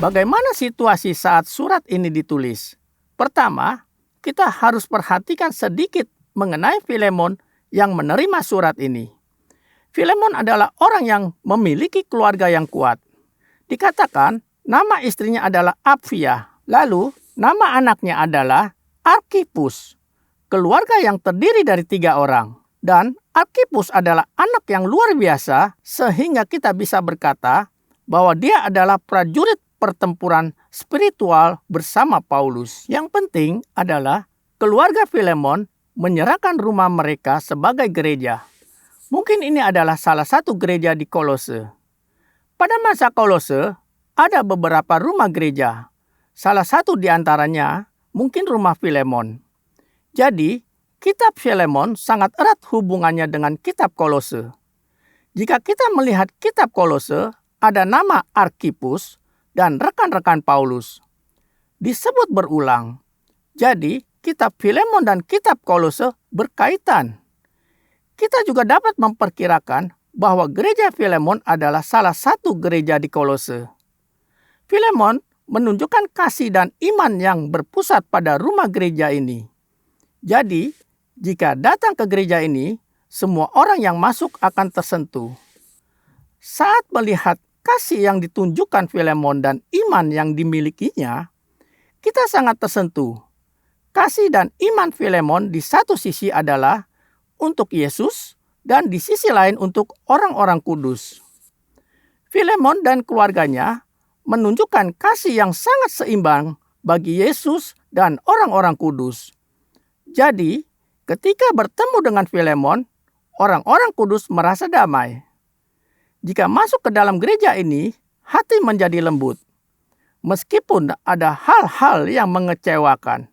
Bagaimana situasi saat surat ini ditulis? Pertama, kita harus perhatikan sedikit mengenai Filemon yang menerima surat ini. Filemon adalah orang yang memiliki keluarga yang kuat. Dikatakan nama istrinya adalah Apfia, lalu nama anaknya adalah Archippus. Keluarga yang terdiri dari 3 orang. Dan Archippus adalah anak yang luar biasa sehingga kita bisa berkata bahwa dia adalah prajurit pertempuran spiritual bersama Paulus. Yang penting adalah keluarga Filemon menyerahkan rumah mereka sebagai gereja. Mungkin ini adalah salah satu gereja di Kolose. Pada masa Kolose, ada beberapa rumah gereja. Salah satu di antaranya mungkin rumah Filemon. Jadi, kitab Filemon sangat erat hubungannya dengan kitab Kolose. Jika kita melihat kitab Kolose, ada nama Archippus dan rekan-rekan Paulus. Disebut berulang. Jadi, kitab Filemon dan kitab Kolose berkaitan. Kita juga dapat memperkirakan bahwa gereja Filemon adalah salah satu gereja di Kolose. Filemon menunjukkan kasih dan iman yang berpusat pada rumah gereja ini. Jadi, jika datang ke gereja ini, semua orang yang masuk akan tersentuh. Saat melihat kasih yang ditunjukkan Filemon dan iman yang dimilikinya, kita sangat tersentuh. Kasih dan iman Filemon di satu sisi adalah untuk Yesus dan di sisi lain untuk orang-orang kudus. Filemon dan keluarganya menunjukkan kasih yang sangat seimbang bagi Yesus dan orang-orang kudus. Jadi, ketika bertemu dengan Filemon, orang-orang kudus merasa damai. Jika masuk ke dalam gereja ini, hati menjadi lembut. Meskipun ada hal-hal yang mengecewakan,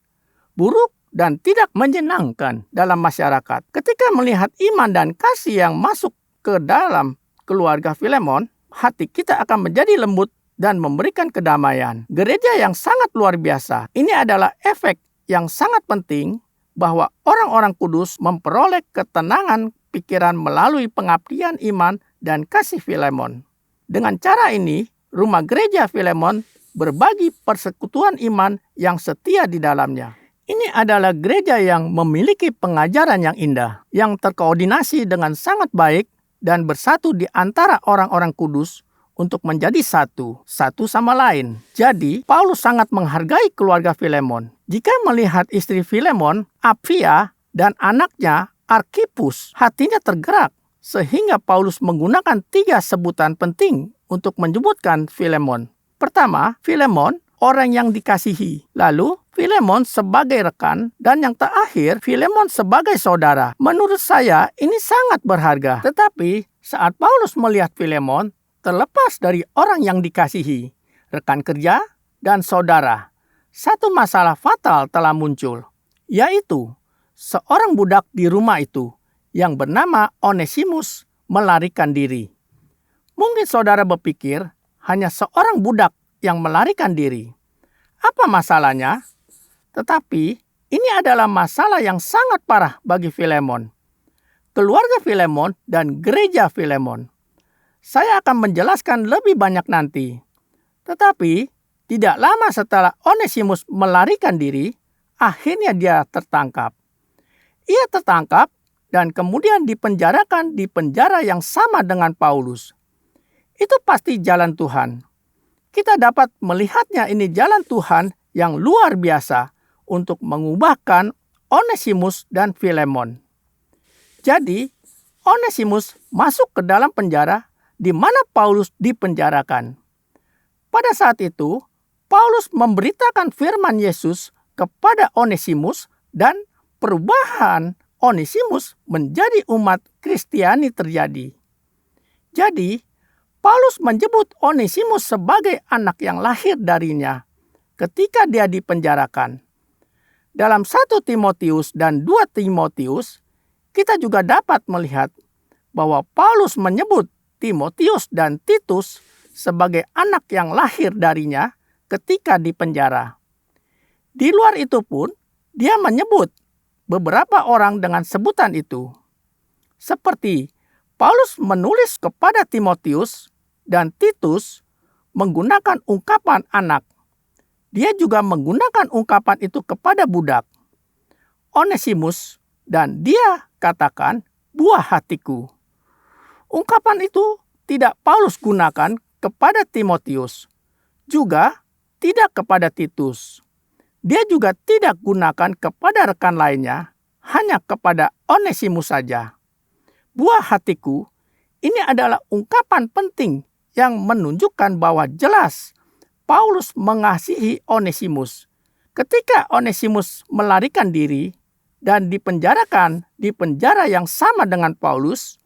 buruk dan tidak menyenangkan dalam masyarakat. Ketika melihat iman dan kasih yang masuk ke dalam keluarga Filemon, hati kita akan menjadi lembut dan memberikan kedamaian. Gereja yang sangat luar biasa. Ini adalah efek yang sangat penting bahwa orang-orang kudus memperoleh ketenangan pikiran melalui pengabdian iman dan kasih Filemon. Dengan cara ini, rumah gereja Filemon berbagi persekutuan iman yang setia di dalamnya. Ini adalah gereja yang memiliki pengajaran yang indah, yang terkoordinasi dengan sangat baik dan bersatu di antara orang-orang kudus untuk menjadi satu sama lain. Jadi, Paulus sangat menghargai keluarga Filemon. Jika melihat istri Filemon, Apfia, dan anaknya Archippus, hatinya tergerak. Sehingga Paulus menggunakan 3 sebutan penting untuk menyebutkan Filemon. Pertama, Filemon, orang yang dikasihi. Lalu, Filemon sebagai rekan. Dan yang terakhir, Filemon sebagai saudara. Menurut saya, ini sangat berharga. Tetapi, saat Paulus melihat Filemon, terlepas dari orang yang dikasihi, rekan kerja, dan saudara, satu masalah fatal telah muncul, yaitu seorang budak di rumah itu yang bernama Onesimus melarikan diri. Mungkin saudara berpikir hanya seorang budak yang melarikan diri. Apa masalahnya? Tetapi ini adalah masalah yang sangat parah bagi Filemon, keluarga Filemon, dan gereja Filemon. Saya akan menjelaskan lebih banyak nanti. Tetapi tidak lama setelah Onesimus melarikan diri, akhirnya dia tertangkap. Ia tertangkap dan kemudian dipenjarakan di penjara yang sama dengan Paulus. Itu pasti jalan Tuhan. Kita dapat melihatnya ini jalan Tuhan yang luar biasa untuk mengubahkan Onesimus dan Filemon. Jadi, Onesimus masuk ke dalam penjara di mana Paulus dipenjarakan. Pada saat itu, Paulus memberitakan firman Yesus kepada Onesimus dan perubahan Onesimus menjadi umat Kristiani terjadi. Jadi, Paulus menyebut Onesimus sebagai anak yang lahir darinya ketika dia dipenjarakan. Dalam 1 Timotius dan 2 Timotius, kita juga dapat melihat bahwa Paulus menyebut Timotius dan Titus sebagai anak yang lahir darinya ketika dipenjara. Di luar itu pun, dia menyebut beberapa orang dengan sebutan itu. Seperti Paulus menulis kepada Timotius dan Titus menggunakan ungkapan anak. Dia juga menggunakan ungkapan itu kepada budak, Onesimus, dan dia katakan, buah hatiku. Ungkapan itu tidak Paulus gunakan kepada Timotius, juga tidak kepada Titus. Dia juga tidak gunakan kepada rekan lainnya, hanya kepada Onesimus saja. Buah hatiku, ini adalah ungkapan penting yang menunjukkan bahwa jelas Paulus mengasihi Onesimus. Ketika Onesimus melarikan diri dan dipenjarakan di penjara yang sama dengan Paulus,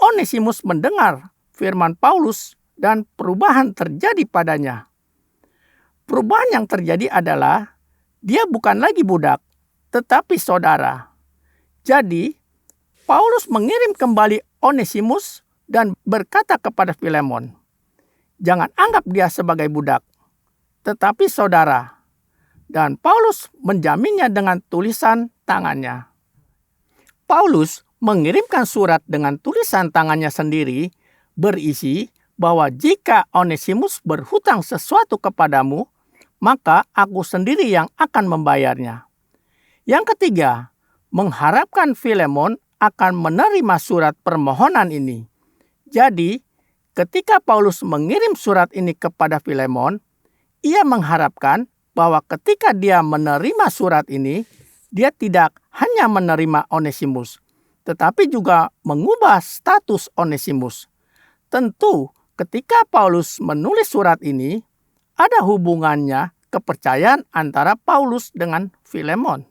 Onesimus mendengar firman Paulus dan perubahan terjadi padanya. Perubahan yang terjadi adalah dia bukan lagi budak, tetapi saudara. Jadi, Paulus mengirim kembali Onesimus dan berkata kepada Filemon, jangan anggap dia sebagai budak, tetapi saudara. Dan Paulus menjaminnya dengan tulisan tangannya. Paulus mengirimkan surat dengan tulisan tangannya sendiri berisi bahwa jika Onesimus berhutang sesuatu kepadamu, maka aku sendiri yang akan membayarnya. Yang ketiga, mengharapkan Filemon akan menerima surat permohonan ini. Jadi, ketika Paulus mengirim surat ini kepada Filemon, ia mengharapkan bahwa ketika dia menerima surat ini, dia tidak hanya menerima Onesimus, tetapi juga mengubah status Onesimus. Tentu, ketika Paulus menulis surat ini, ada hubungannya kepercayaan antara Paulus dengan Filemon.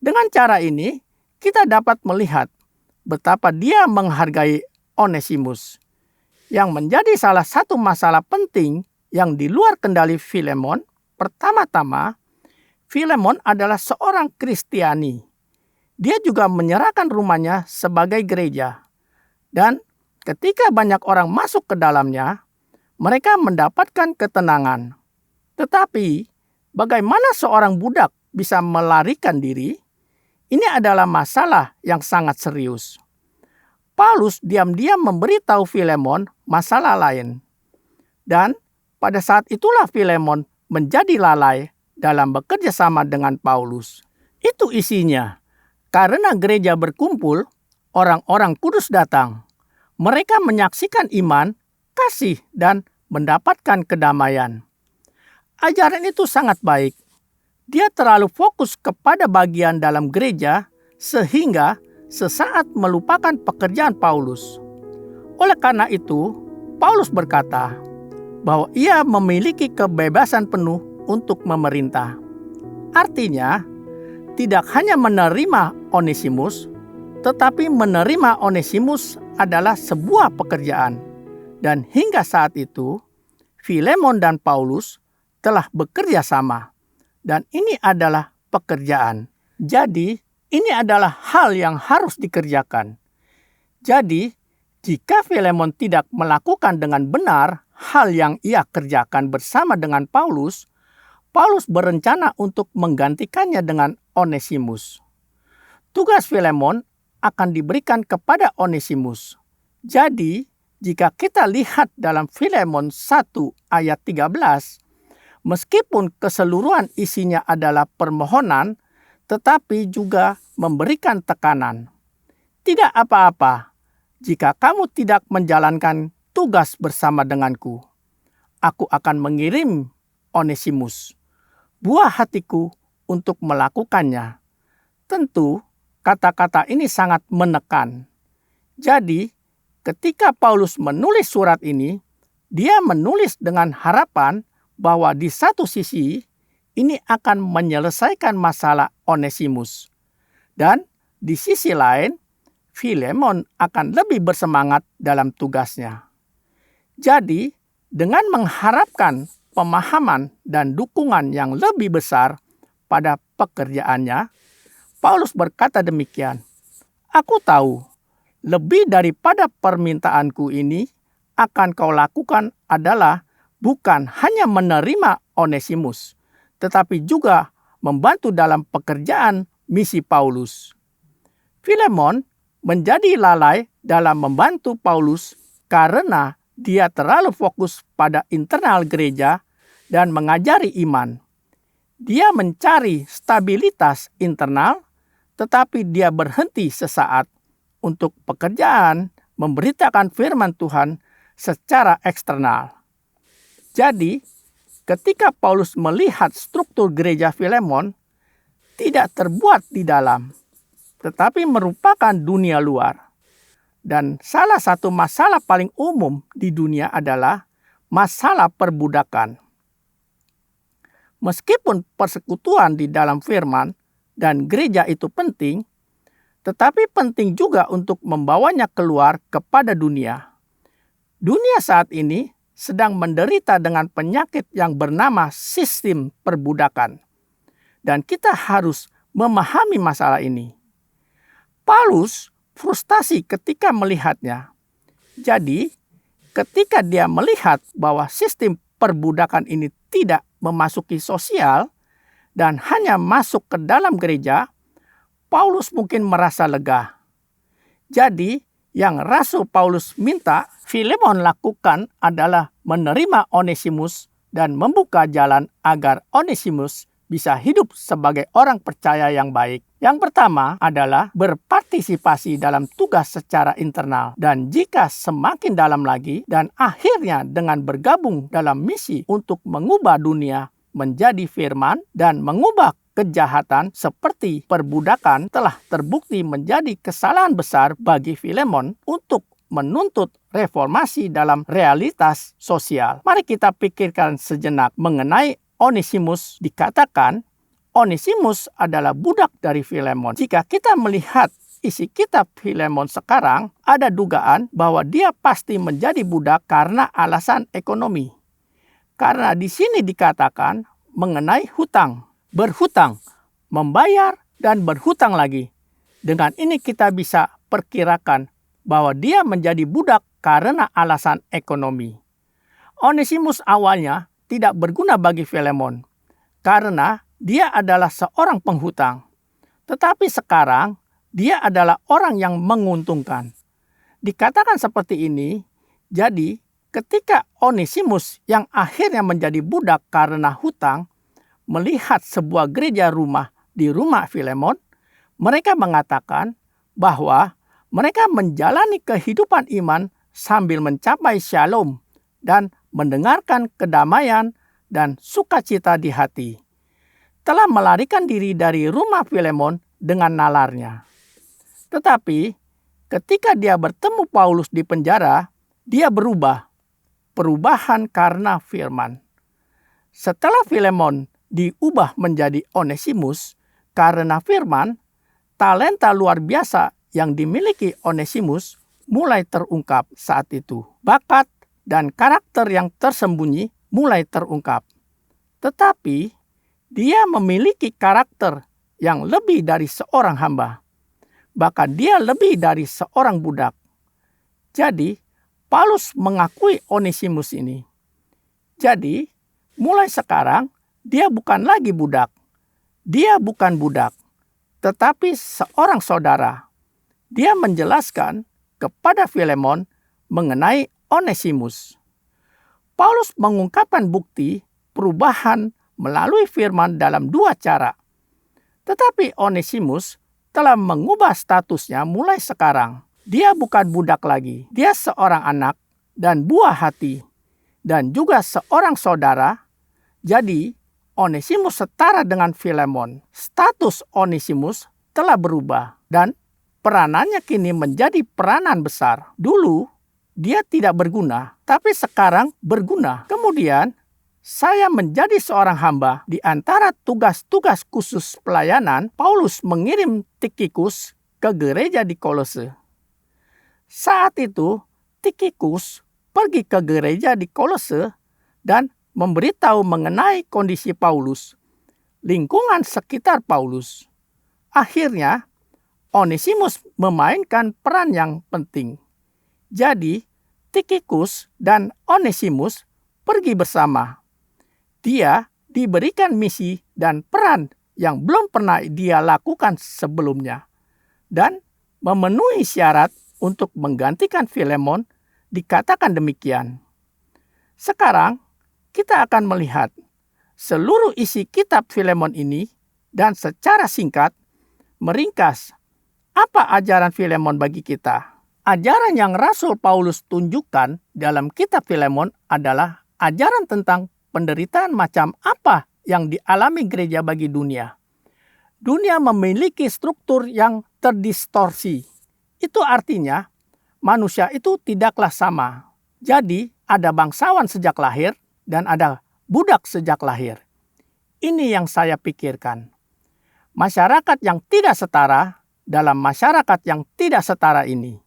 Dengan cara ini, kita dapat melihat betapa dia menghargai Onesimus, yang menjadi salah satu masalah penting yang di luar kendali Filemon. Pertama-tama, Filemon adalah seorang Kristiani. Dia juga menyerahkan rumahnya sebagai gereja. Dan ketika banyak orang masuk ke dalamnya, mereka mendapatkan ketenangan. Tetapi, bagaimana seorang budak bisa melarikan diri? Ini adalah masalah yang sangat serius. Paulus diam-diam memberitahu Filemon masalah lain. Dan pada saat itulah Filemon menjadi lalai dalam bekerja sama dengan Paulus. Itu isinya. Karena gereja berkumpul, orang-orang kudus datang. Mereka menyaksikan iman, kasih, dan mendapatkan kedamaian. Ajaran itu sangat baik. Dia terlalu fokus kepada bagian dalam gereja sehingga sesaat melupakan pekerjaan Paulus. Oleh karena itu, Paulus berkata bahwa ia memiliki kebebasan penuh untuk memerintah. Artinya, tidak hanya menerima Onesimus, tetapi menerima Onesimus adalah sebuah pekerjaan. Dan hingga saat itu, Filemon dan Paulus telah bekerja sama. Dan ini adalah pekerjaan. Jadi, ini adalah hal yang harus dikerjakan. Jadi, jika Filemon tidak melakukan dengan benar hal yang ia kerjakan bersama dengan Paulus, Paulus berencana untuk menggantikannya dengan Onesimus. Tugas Filemon akan diberikan kepada Onesimus. Jadi, jika kita lihat dalam Filemon 1 ayat 13, meskipun keseluruhan isinya adalah permohonan, tetapi juga memberikan tekanan. Tidak apa-apa jika kamu tidak menjalankan tugas bersama denganku. Aku akan mengirim Onesimus, buah hatiku, untuk melakukannya. Tentu, kata-kata ini sangat menekan. Jadi, ketika Paulus menulis surat ini, dia menulis dengan harapan bahwa di satu sisi, ini akan menyelesaikan masalah Onesimus. Dan di sisi lain, Filemon akan lebih bersemangat dalam tugasnya. Jadi, dengan mengharapkan pemahaman dan dukungan yang lebih besar pada pekerjaannya, Paulus berkata demikian, "Aku tahu, lebih daripada permintaanku ini akan kau lakukan adalah bukan hanya menerima Onesimus, tetapi juga membantu dalam pekerjaan misi Paulus." Filemon menjadi lalai dalam membantu Paulus karena dia terlalu fokus pada internal gereja dan mengajari iman. Dia mencari stabilitas internal, tetapi dia berhenti sesaat untuk pekerjaan memberitakan firman Tuhan secara eksternal. Jadi, ketika Paulus melihat struktur gereja Filemon, tidak terbuat di dalam, tetapi merupakan dunia luar. Dan salah satu masalah paling umum di dunia adalah masalah perbudakan. Meskipun persekutuan di dalam firman dan gereja itu penting, tetapi penting juga untuk membawanya keluar kepada dunia. Dunia saat ini sedang menderita dengan penyakit yang bernama sistem perbudakan. Dan kita harus memahami masalah ini. Paulus frustasi ketika melihatnya. Jadi, ketika dia melihat bahwa sistem perbudakan ini tidak memasuki sosial dan hanya masuk ke dalam gereja, Paulus mungkin merasa lega. Jadi, yang Rasul Paulus minta Filemon lakukan adalah menerima Onesimus dan membuka jalan agar Onesimus bisa hidup sebagai orang percaya yang baik. Yang pertama adalah berpartisipasi dalam tugas secara internal. Dan jika semakin dalam lagi dan akhirnya dengan bergabung dalam misi untuk mengubah dunia menjadi firman dan mengubah kejahatan seperti perbudakan telah terbukti menjadi kesalahan besar bagi Filemon untuk menuntut reformasi dalam realitas sosial. Mari kita pikirkan sejenak mengenai Onesimus. Dikatakan Onesimus adalah budak dari Filemon. Jika kita melihat isi kitab Filemon sekarang, ada dugaan bahwa dia pasti menjadi budak karena alasan ekonomi. Karena di sini dikatakan mengenai hutang, berhutang, membayar, dan berhutang lagi. Dengan ini kita bisa perkirakan bahwa dia menjadi budak karena alasan ekonomi. Onesimus awalnya tidak berguna bagi Filemon karena dia adalah seorang penghutang. Tetapi sekarang dia adalah orang yang menguntungkan. Dikatakan seperti ini, jadi ketika Onesimus yang akhirnya menjadi budak karena hutang melihat sebuah gereja rumah di rumah Filemon, mereka mengatakan bahwa mereka menjalani kehidupan iman sambil mencapai shalom dan mendengarkan kedamaian dan sukacita di hati. Telah melarikan diri dari rumah Filemon dengan nalarnya. Tetapi ketika dia bertemu Paulus di penjara, dia berubah. Perubahan karena firman. Setelah Filemon diubah menjadi Onesimus karena firman, talenta luar biasa yang dimiliki Onesimus mulai terungkap saat itu. Bakat dan karakter yang tersembunyi mulai terungkap. Tetapi dia memiliki karakter yang lebih dari seorang hamba. Bahkan dia lebih dari seorang budak. Jadi, Paulus mengakui Onesimus ini. Jadi, mulai sekarang dia bukan lagi budak. Dia bukan budak, tetapi seorang saudara. Dia menjelaskan kepada Filemon mengenai Onesimus. Paulus mengungkapkan bukti perubahan melalui firman dalam dua cara. Tetapi Onesimus telah mengubah statusnya mulai sekarang. Dia bukan budak lagi. Dia seorang anak dan buah hati. Dan juga seorang saudara. Jadi, Onesimus setara dengan Filemon. Status Onesimus telah berubah. Dan peranannya kini menjadi peranan besar. Dulu, dia tidak berguna, tapi sekarang berguna. Kemudian, saya menjadi seorang hamba. Di antara tugas-tugas khusus pelayanan, Paulus mengirim Tikhikus ke gereja di Kolose. Saat itu, Tikhikus pergi ke gereja di Kolose dan memberitahu mengenai kondisi Paulus, lingkungan sekitar Paulus. Akhirnya, Onesimus memainkan peran yang penting. Jadi, Tikhikus dan Onesimus pergi bersama. Dia diberikan misi dan peran yang belum pernah dia lakukan sebelumnya. Dan memenuhi syarat untuk menggantikan Filemon dikatakan demikian. Sekarang kita akan melihat seluruh isi kitab Filemon ini dan secara singkat meringkas apa ajaran Filemon bagi kita. Ajaran yang Rasul Paulus tunjukkan dalam kitab Filemon adalah ajaran tentang penderitaan macam apa yang dialami gereja bagi dunia. Dunia memiliki struktur yang terdistorsi. Itu artinya manusia itu tidaklah sama. Jadi ada bangsawan sejak lahir dan ada budak sejak lahir. Ini yang saya pikirkan. Masyarakat yang tidak setara dalam masyarakat yang tidak setara ini.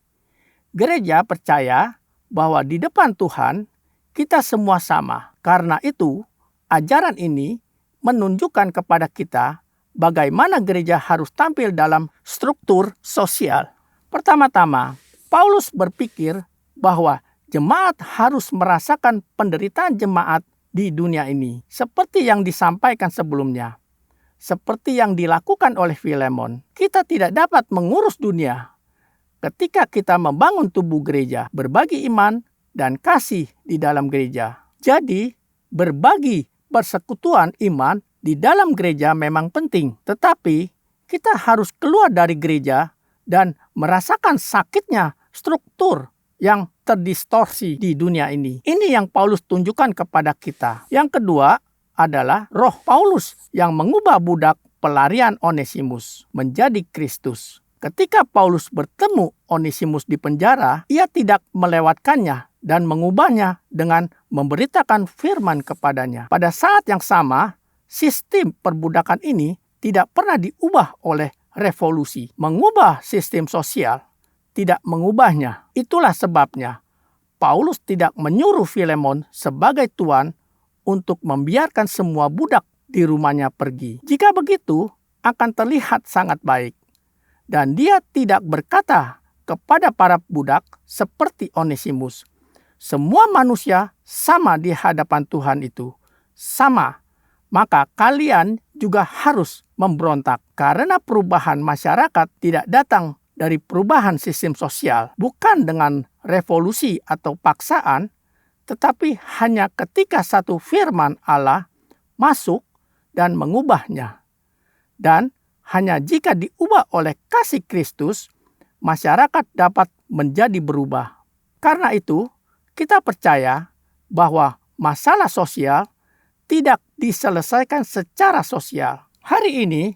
Gereja percaya bahwa di depan Tuhan kita semua sama. Karena itu, ajaran ini menunjukkan kepada kita bagaimana gereja harus tampil dalam struktur sosial. Pertama-tama, Paulus berpikir bahwa jemaat harus merasakan penderitaan jemaat di dunia ini, seperti yang disampaikan sebelumnya. Seperti yang dilakukan oleh Filemon, kita tidak dapat mengurus dunia ketika kita membangun tubuh gereja, berbagi iman dan kasih di dalam gereja. Jadi, berbagi persekutuan iman di dalam gereja memang penting, tetapi kita harus keluar dari gereja dan merasakan sakitnya struktur yang terdistorsi di dunia ini. Ini yang Paulus tunjukkan kepada kita. Yang kedua adalah roh Paulus yang mengubah budak pelarian Onesimus menjadi Kristus. Ketika Paulus bertemu Onesimus di penjara, ia tidak melewatkannya dan mengubahnya dengan memberitakan firman kepadanya. Pada saat yang sama, sistem perbudakan ini tidak pernah diubah oleh revolusi. Mengubah sistem sosial, tidak mengubahnya. Itulah sebabnya Paulus tidak menyuruh Filemon sebagai tuan untuk membiarkan semua budak di rumahnya pergi. Jika begitu, akan terlihat sangat baik. Dan dia tidak berkata kepada para budak seperti Onesimus. Semua manusia sama di hadapan Tuhan itu. Sama. Maka kalian juga harus memberontak. Karena perubahan masyarakat tidak datang dari perubahan sistem sosial. Bukan dengan revolusi atau paksaan, tetapi hanya ketika satu firman Allah masuk dan mengubahnya. Dan hanya jika diubah oleh kasih Kristus, masyarakat dapat menjadi berubah. Karena itu, kita percaya bahwa masalah sosial tidak diselesaikan secara sosial. Hari ini,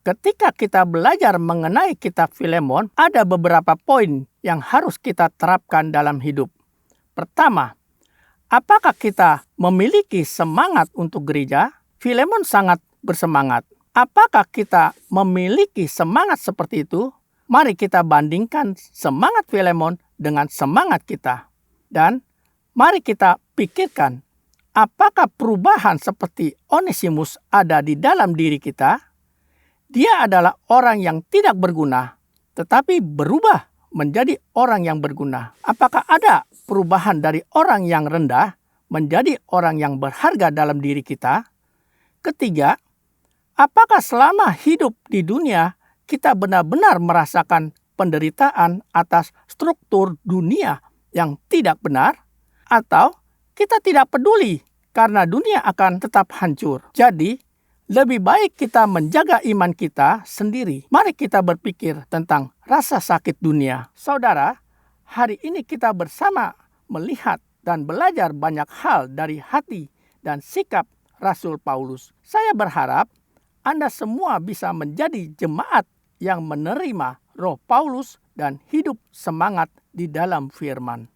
ketika kita belajar mengenai kitab Filemon, ada beberapa poin yang harus kita terapkan dalam hidup. Pertama, apakah kita memiliki semangat untuk gereja? Filemon sangat bersemangat. Apakah kita memiliki semangat seperti itu? Mari kita bandingkan semangat Filemon dengan semangat kita. Dan mari kita pikirkan, apakah perubahan seperti Onesimus ada di dalam diri kita? Dia adalah orang yang tidak berguna, tetapi berubah menjadi orang yang berguna. Apakah ada perubahan dari orang yang rendah menjadi orang yang berharga dalam diri kita? Ketiga, apakah selama hidup di dunia kita benar-benar merasakan penderitaan atas struktur dunia yang tidak benar? Atau kita tidak peduli karena dunia akan tetap hancur? Jadi, lebih baik kita menjaga iman kita sendiri. Mari kita berpikir tentang rasa sakit dunia. Saudara, hari ini kita bersama melihat dan belajar banyak hal dari hati dan sikap Rasul Paulus. Saya berharap Anda semua bisa menjadi jemaat yang menerima roh Paulus dan hidup semangat di dalam firman.